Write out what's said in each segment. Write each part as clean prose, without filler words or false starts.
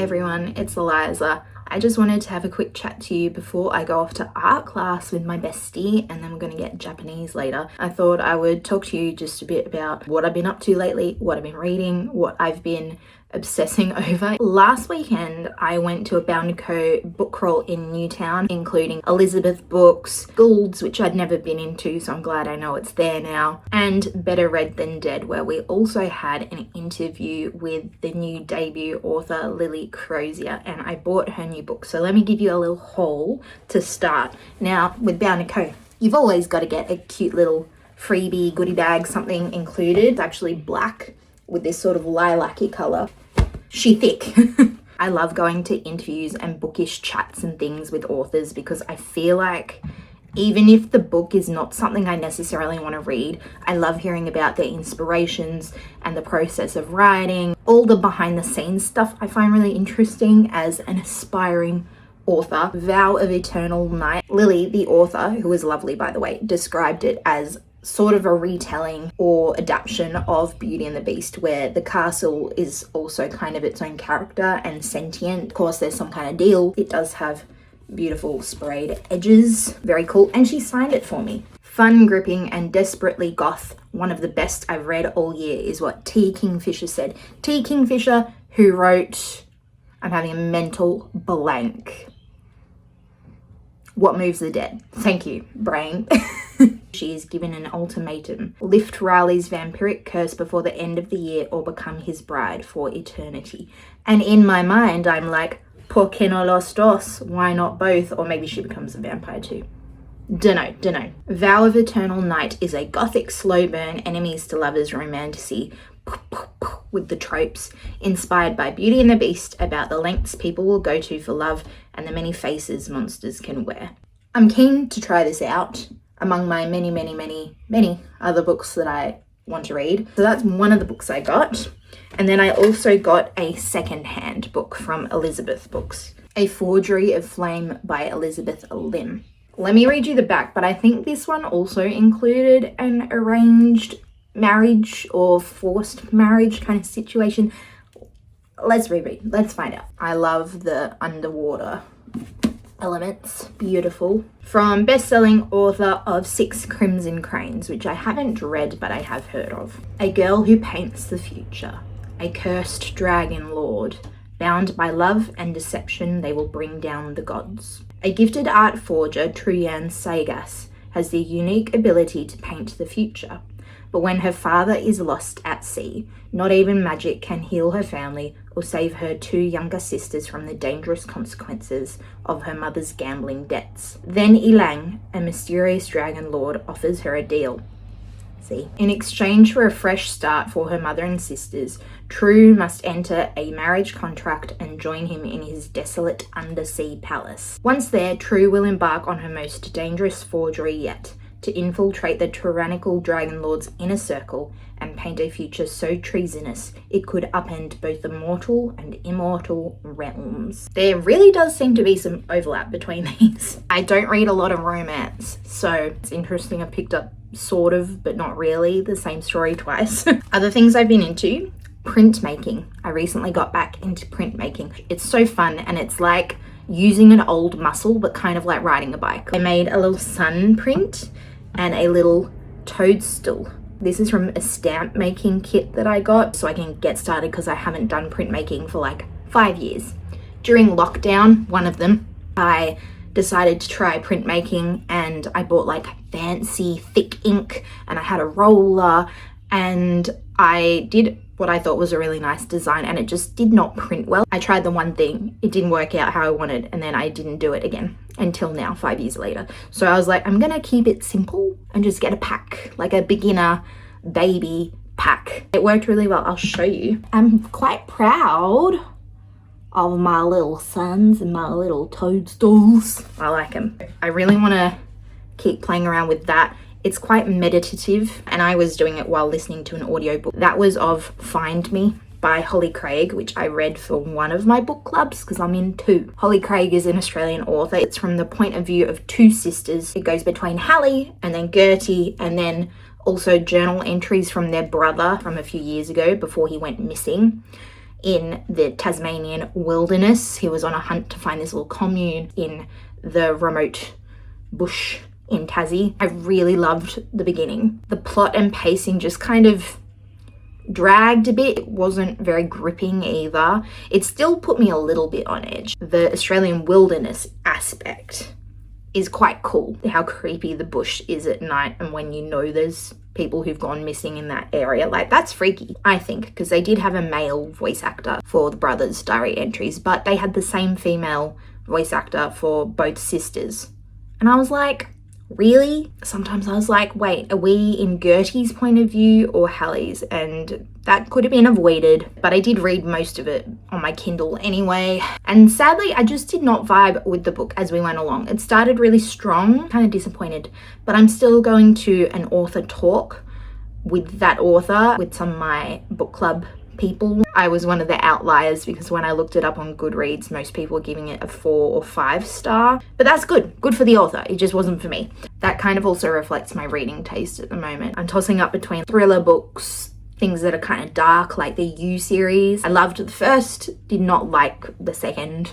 Hi everyone, it's Eliza. I just wanted to have a quick chat to you before I go off to art class with my bestie, and then we're going to get Japanese later. I thought I would talk to you just a bit about what I've been up to lately, what I've been reading, what I've been obsessing over. Last weekend I went to a Bound & Co book crawl in Newtown, including Elizabeth books, Goulds, which I'd never been into, so I'm glad I know it's there now, and Better Read Than Dead, where we also had an interview with the new debut author Lily Crozier, and I bought her new book. So let me give you a little haul to start. Now with Bound & Co, you've always got to get a cute little freebie goodie bag, something included. It's actually black with this sort of lilac-y colour. She thick. I love going to interviews and bookish chats and things with authors because I feel like even if the book is not something I necessarily want to read, I love hearing about their inspirations and the process of writing. All the behind the scenes stuff I find really interesting as an aspiring author. Vow of Eternal Night. Lily, the author, who is lovely by the way, described it as sort of a retelling or adaptation of Beauty and the Beast, where the castle is also kind of its own character and sentient. Of course, there's some kind of deal. It does have beautiful sprayed edges. Very cool. And she signed it for me. Fun, gripping, and desperately goth. One of the best I've read all year is what T. Kingfisher said. T. Kingfisher, who wrote, I'm having a mental blank, What Moves the Dead. Thank you, brain. She is given an ultimatum. Lift Riley's vampiric curse before the end of the year or become his bride for eternity. And in my mind, I'm like, ¿por qué no los dos? Why not both? Or maybe she becomes a vampire too. Dunno. Vow of Eternal Night is a gothic slow burn enemies to lovers romantasy with the tropes inspired by Beauty and the Beast about the lengths people will go to for love and the many faces monsters can wear. I'm keen to try this out among my many other books that I want to read. So that's one of the books I got. And then I also got a second-hand book from Elizabeth Books, A Forgery of Flame by Elizabeth Lim. Let me read you the back, but I think this one also included an arranged marriage or forced marriage kind of situation. Let's reread. Let's find out. I love the underwater elements. Beautiful. From best-selling author of Six Crimson Cranes, which I haven't read but I have heard of. A girl who paints the future. A cursed dragon lord. Bound by love and deception, they will bring down the gods. A gifted art forger, Truyan Sagas, has the unique ability to paint the future. But when her father is lost at sea, not even magic can heal her family or save her two younger sisters from the dangerous consequences of her mother's gambling debts. Then Ilang, a mysterious dragon lord, offers her a deal. In exchange for a fresh start for her mother and sisters, True must enter a marriage contract and join him in his desolate undersea palace. Once there, True will embark on her most dangerous forgery yet, to infiltrate the tyrannical Dragon Lord's inner circle and paint a future so treasonous it could upend both the mortal and immortal realms. There really does seem to be some overlap between these. I don't read a lot of romance, so it's interesting I picked up sort of, but not really, the same story twice. Other things I've been into, printmaking. I recently got back into printmaking. It's so fun, and it's like using an old muscle, but kind of like riding a bike. I made a little sun print and a little toadstool. This is from a stamp making kit that I got so I can get started because I haven't done printmaking for like 5 years. During lockdown, one of them, I decided to try printmaking and I bought like fancy thick ink and I had a roller and I did what I thought was a really nice design and it just did not print well. I tried the one thing, it didn't work out how I wanted, and then I didn't do it again until now, 5 years later. So I was like, I'm gonna keep it simple and just get a pack, like a beginner baby pack. It worked really well. I'll show you. I'm quite proud of my little sons and my little toadstools. I like them. I really want to keep playing around with that. It's quite meditative, and I was doing it while listening to an audiobook. That was of Find Me by Holly Craig, which I read for one of my book clubs because I'm in two. Holly Craig is an Australian author. It's from the point of view of two sisters. It goes between Hallie and then Gertie, and then also journal entries from their brother from a few years ago before he went missing. in the Tasmanian wilderness. He was on a hunt to find this little commune in the remote bush in Tassie. I really loved the beginning. The plot and pacing just kind of dragged a bit. It wasn't very gripping either. It still put me a little bit on edge. The Australian wilderness aspect is quite cool. How creepy the bush is at night, and when you know there's people who've gone missing in that area, like, that's freaky, I think, because they did have a male voice actor for the brothers' diary entries, but they had the same female voice actor for both sisters. And I was like, really? Sometimes I was like, wait, are we in Gertie's point of view or Hallie's? And that could have been avoided, but I did read most of it on my Kindle anyway. And sadly, I just did not vibe with the book as we went along. It started really strong, kind of disappointed, but I'm still going to an author talk with that author with some of my book club people. I was one of the outliers because when I looked it up on Goodreads, most people were giving it a 4 or 5 star, but that's good for the author. It just wasn't for me. That kind of also reflects my reading taste at the moment. I'm tossing up between thriller books, things that are kind of dark, like the You series. I loved the first, did not like the second,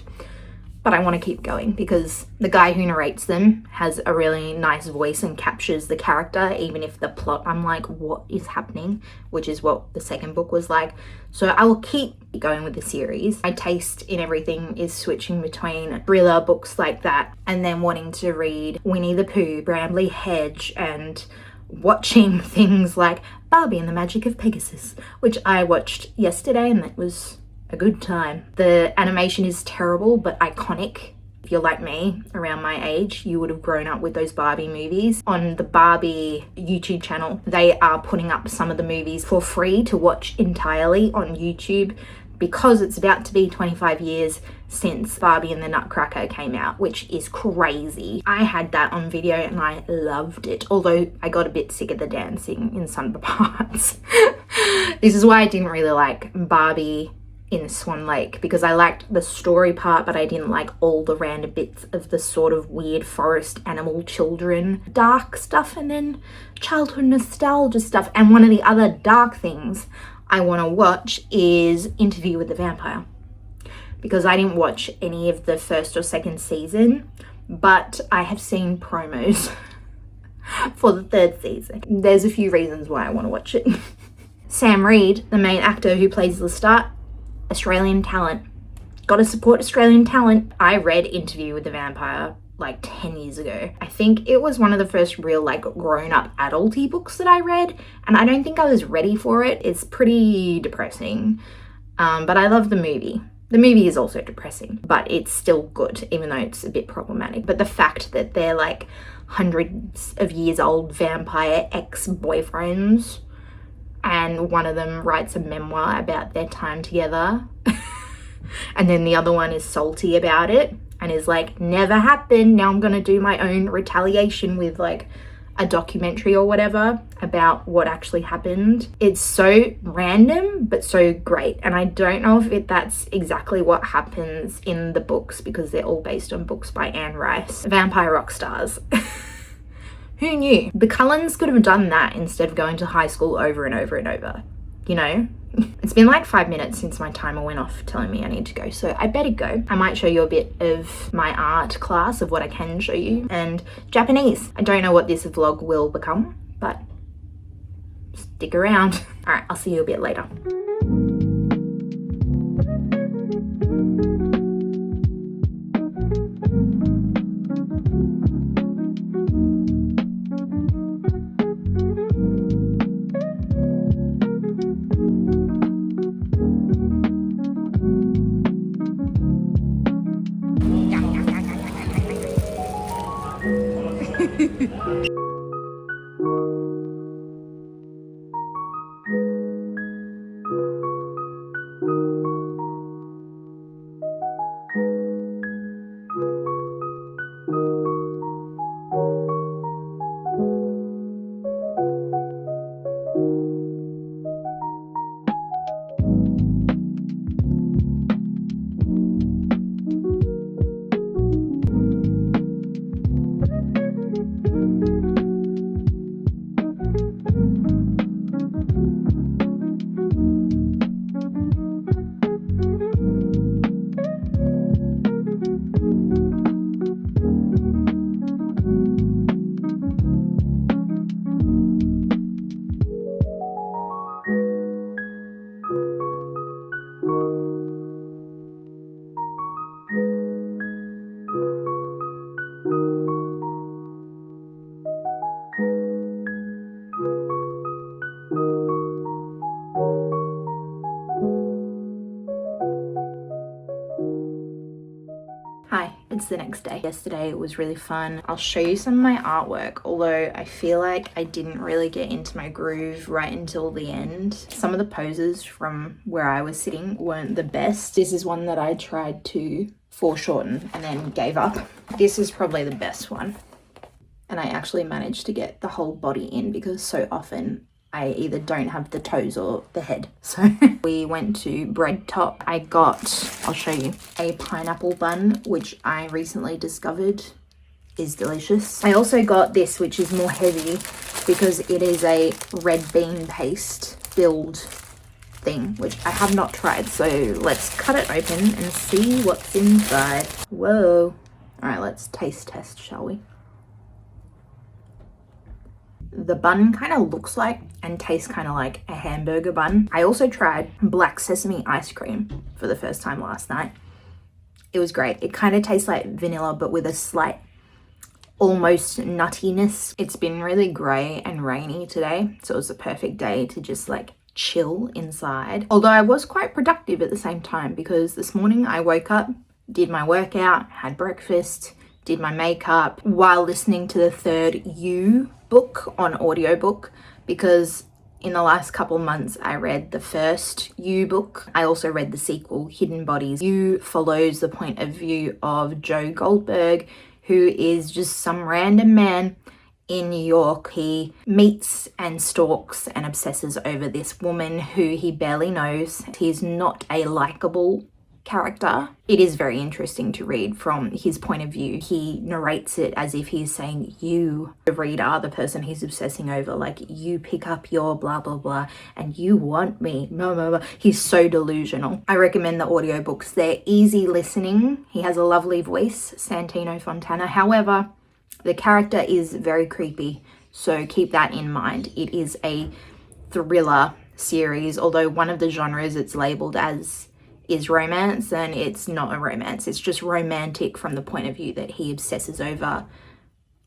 but I want to keep going because the guy who narrates them has a really nice voice and captures the character, even if the plot, I'm like, what is happening? Which is what the second book was like. So I will keep going with the series. My taste in everything is switching between thriller books like that and then wanting to read Winnie the Pooh, Bramley Hedge, and watching things like Barbie and the Magic of Pegasus, which I watched yesterday, and that was a good time. The animation is terrible but iconic. If you're like me, around my age, you would have grown up with those Barbie movies. On the Barbie YouTube channel, they are putting up some of the movies for free to watch entirely on YouTube because it's about to be 25 years since Barbie and the Nutcracker came out, which is crazy. I had that on video and I loved it, although I got a bit sick of the dancing in some of the parts. This is why I didn't really like Barbie in Swan Lake, because I liked the story part, but I didn't like all the random bits of the sort of weird forest animal children dark stuff and then childhood nostalgia stuff. And one of the other dark things I want to watch is Interview with the Vampire, because I didn't watch any of the first or second season, but I have seen promos for the third season. There's a few reasons why I want to watch it. Sam Reid, the main actor who plays Lestat, Australian talent. Gotta support Australian talent. I read Interview with the Vampire like 10 years ago. I think it was one of the first real like grown-up adulty books that I read, and I don't think I was ready for it. It's pretty depressing, but I love the movie. The movie is also depressing, but it's still good, even though it's a bit problematic. But the fact that they're like hundreds of years old vampire ex-boyfriends, and one of them writes a memoir about their time together and then the other one is salty about it and is like, never happened, now I'm gonna do my own retaliation with like a documentary or whatever about what actually happened. It's so random but so great, and I don't know if that's exactly what happens in the books because they're all based on books by Anne Rice. Vampire rock stars. Who knew? The Cullens could have done that instead of going to high school over and over and over, you know? It's been like 5 minutes since my timer went off telling me I need to go, so I better go. I might show you a bit of my art class, of what I can show you, and Japanese. I don't know what this vlog will become, but stick around. All right, I'll see you a bit later. Hi, it's the next day. Yesterday it was really fun. I'll show you some of my artwork, although I feel like I didn't really get into my groove right until the end. Some of the poses from where I was sitting weren't the best. This is one that I tried to foreshorten and then gave up. This is probably the best one. And I actually managed to get the whole body in because so often I either don't have the toes or the head. So we went to Bread Top. I got, I'll show you, a pineapple bun, which I recently discovered is delicious. I also got this, which is more heavy because it is a red bean paste filled thing, which I have not tried. So let's cut it open and see what's inside. Whoa. All right, let's taste test, shall we? The bun kind of looks like and tastes kind of like a hamburger bun. I also tried black sesame ice cream for the first time last night. It was great. It kind of tastes like vanilla, but with a slight almost nuttiness. It's been really grey and rainy today, so it was a perfect day to just like chill inside. Although I was quite productive at the same time because this morning I woke up, did my workout, had breakfast, did my makeup while listening to the third You book on audiobook, because in the last couple months I read the first You book. I also read the sequel, Hidden Bodies. You follows the point of view of Joe Goldberg, who is just some random man in New York. He meets and stalks and obsesses over this woman who he barely knows. He's not a likable character. It is very interesting to read from his point of view. He narrates it as if he's saying, you, the reader, the person he's obsessing over, like, you pick up your blah blah blah and you want me, blah blah blah. He's so delusional. I recommend the audiobooks. They're easy listening. He has a lovely voice, Santino Fontana. However, the character is very creepy, so keep that in mind. It is a thriller series, although one of the genres it's labeled as is romance, and it's not a romance. It's just romantic from the point of view that he obsesses over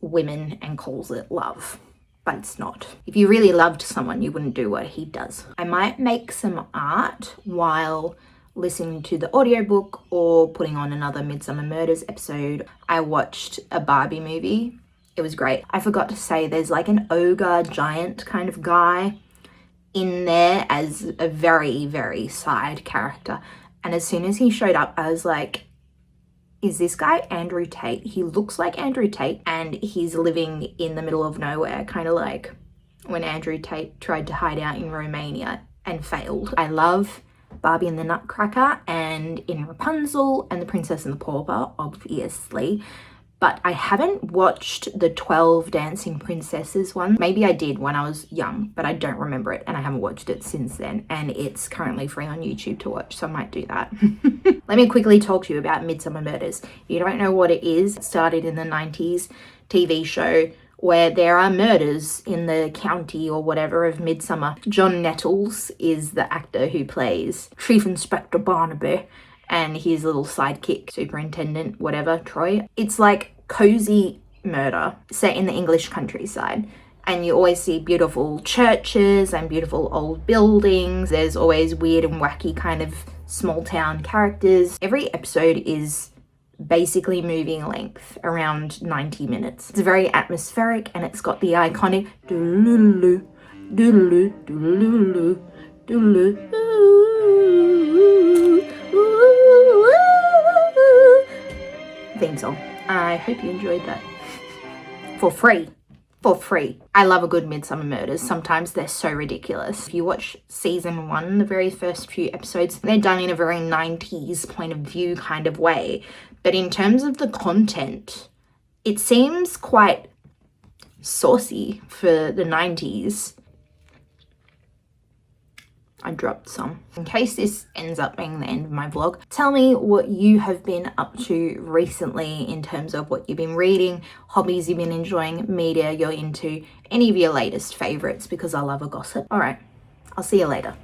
women and calls it love, but it's not. If you really loved someone, you wouldn't do what he does. I might make some art while listening to the audiobook or putting on another Midsomer Murders episode. I watched a Barbie movie. It was great. I forgot to say there's like an ogre giant kind of guy in there as a very, very side character. And as soon as he showed up, I was like, is this guy Andrew Tate? He looks like Andrew Tate and he's living in the middle of nowhere, kind of like when Andrew Tate tried to hide out in Romania and failed. I love Barbie and the Nutcracker and in Rapunzel and the Princess and the Pauper, obviously. But I haven't watched the 12 Dancing Princesses one. Maybe I did when I was young, but I don't remember it and I haven't watched it since then. And it's currently free on YouTube to watch, so I might do that. Let me quickly talk to you about Midsomer Murders. If you don't know what it is, it started in the 90s TV show where there are murders in the county or whatever of Midsomer. John Nettles is the actor who plays Chief Inspector Barnaby, and his little sidekick, superintendent, whatever, Troy. It's like cozy murder set in the English countryside. And you always see beautiful churches and beautiful old buildings. There's always weird and wacky kind of small town characters. Every episode is basically moving length, around 90 minutes. It's very atmospheric and it's got the iconic doodaloo, doodaloo, doodaloo, doodaloo, theme song. I hope you enjoyed that. For free. For free. I love a good Midsomer Murders. Sometimes they're so ridiculous. If you watch season 1, the very first few episodes, they're done in a very 90s point of view kind of way. But in terms of the content, it seems quite saucy for the 90s. I dropped some. In case this ends up being the end of my vlog, tell me what you have been up to recently in terms of what you've been reading, hobbies you've been enjoying, media you're into, any of your latest favorites, because I love a gossip. All right, I'll see you later.